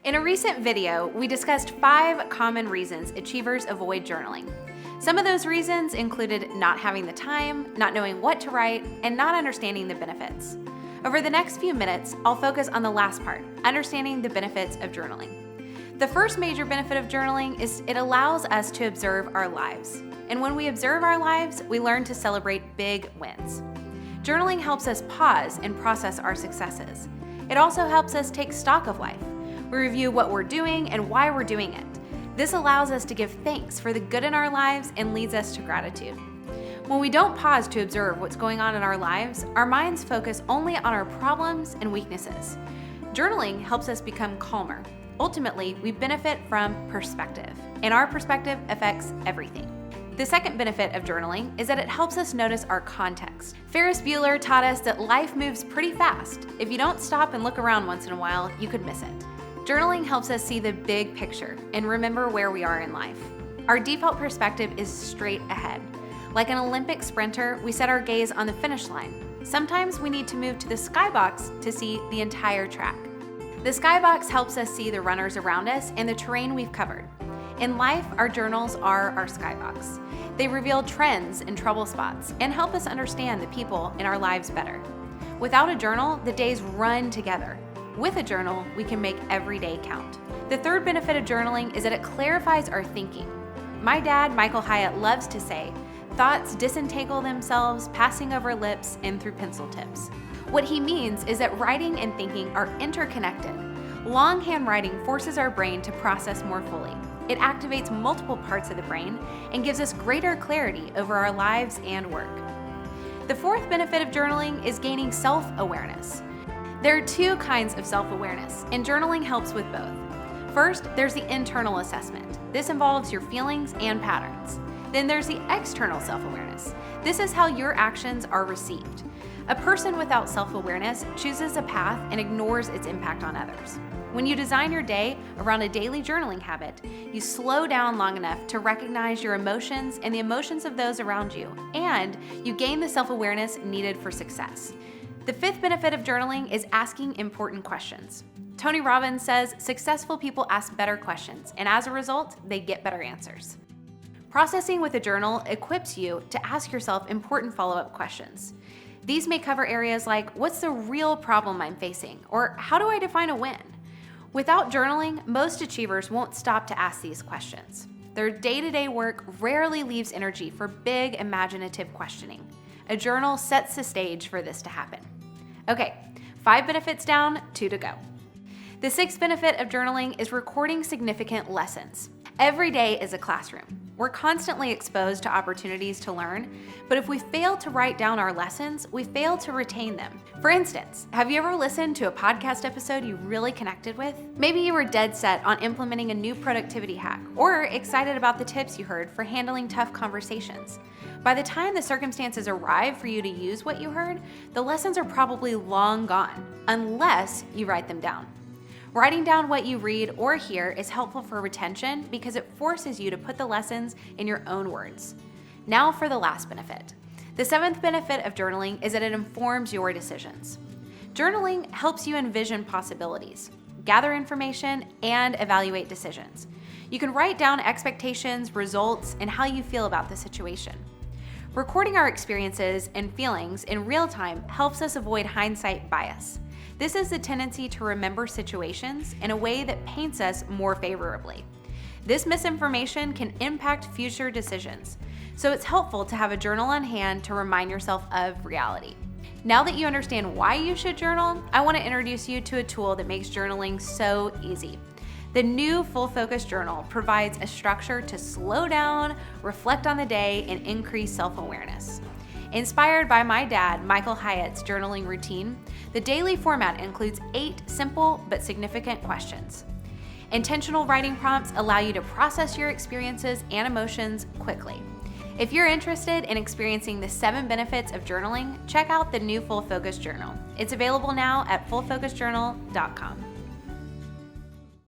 In a recent video, we discussed 5 common reasons achievers avoid journaling. Some of those reasons included not having the time, not knowing what to write, and not understanding the benefits. Over the next few minutes, I'll focus on the last part, understanding the benefits of journaling. The first major benefit of journaling is it allows us to observe our lives. And when we observe our lives, we learn to celebrate big wins. Journaling helps us pause and process our successes. It also helps us take stock of life. We review what we're doing and why we're doing it. This allows us to give thanks for the good in our lives and leads us to gratitude. When we don't pause to observe what's going on in our lives, our minds focus only on our problems and weaknesses. Journaling helps us become calmer. Ultimately, we benefit from perspective, and our perspective affects everything. The second benefit of journaling is that it helps us notice our context. Ferris Bueller taught us that life moves pretty fast. If you don't stop and look around once in a while, you could miss it. Journaling helps us see the big picture and remember where we are in life. Our default perspective is straight ahead. Like an Olympic sprinter, we set our gaze on the finish line. Sometimes we need to move to the skybox to see the entire track. The skybox helps us see the runners around us and the terrain we've covered. In life, our journals are our skybox. They reveal trends and trouble spots and help us understand the people in our lives better. Without a journal, the days run together. With a journal, we can make every day count. The third benefit of journaling is that it clarifies our thinking. My dad, Michael Hyatt, loves to say, "Thoughts disentangle themselves, passing over lips and through pencil tips." What he means is that writing and thinking are interconnected. Longhand writing forces our brain to process more fully. It activates multiple parts of the brain and gives us greater clarity over our lives and work. The fourth benefit of journaling is gaining self-awareness. There are 2 kinds of self-awareness, and journaling helps with both. First, there's the internal assessment. This involves your feelings and patterns. Then there's the external self-awareness. This is how your actions are received. A person without self-awareness chooses a path and ignores its impact on others. When you design your day around a daily journaling habit, you slow down long enough to recognize your emotions and the emotions of those around you, and you gain the self-awareness needed for success. The 5th benefit of journaling is asking important questions. Tony Robbins says successful people ask better questions, and as a result, they get better answers. Processing with a journal equips you to ask yourself important follow-up questions. These may cover areas like, what's the real problem I'm facing? Or how do I define a win? Without journaling, most achievers won't stop to ask these questions. Their day-to-day work rarely leaves energy for big, imaginative questioning. A journal sets the stage for this to happen. Okay, 5 benefits down, 2 to go. The 6th benefit of journaling is recording significant lessons. Every day is a classroom. We're constantly exposed to opportunities to learn, but if we fail to write down our lessons, we fail to retain them. For instance, have you ever listened to a podcast episode you really connected with? Maybe you were dead set on implementing a new productivity hack, or excited about the tips you heard for handling tough conversations. By the time the circumstances arrive for you to use what you heard, the lessons are probably long gone, unless you write them down. Writing down what you read or hear is helpful for retention because it forces you to put the lessons in your own words. Now for the last benefit. The 7th benefit of journaling is that it informs your decisions. Journaling helps you envision possibilities, gather information, and evaluate decisions. You can write down expectations, results, and how you feel about the situation. Recording our experiences and feelings in real time helps us avoid hindsight bias. This is the tendency to remember situations in a way that paints us more favorably. This misinformation can impact future decisions, so it's helpful to have a journal on hand to remind yourself of reality. Now that you understand why you should journal, I want to introduce you to a tool that makes journaling so easy. The new Full Focus Journal provides a structure to slow down, reflect on the day, and increase self-awareness. Inspired by my dad, Michael Hyatt's journaling routine, the daily format includes 8 simple but significant questions. Intentional writing prompts allow you to process your experiences and emotions quickly. If you're interested in experiencing the 7 benefits of journaling, check out the new Full Focus Journal. It's available now at fullfocusjournal.com.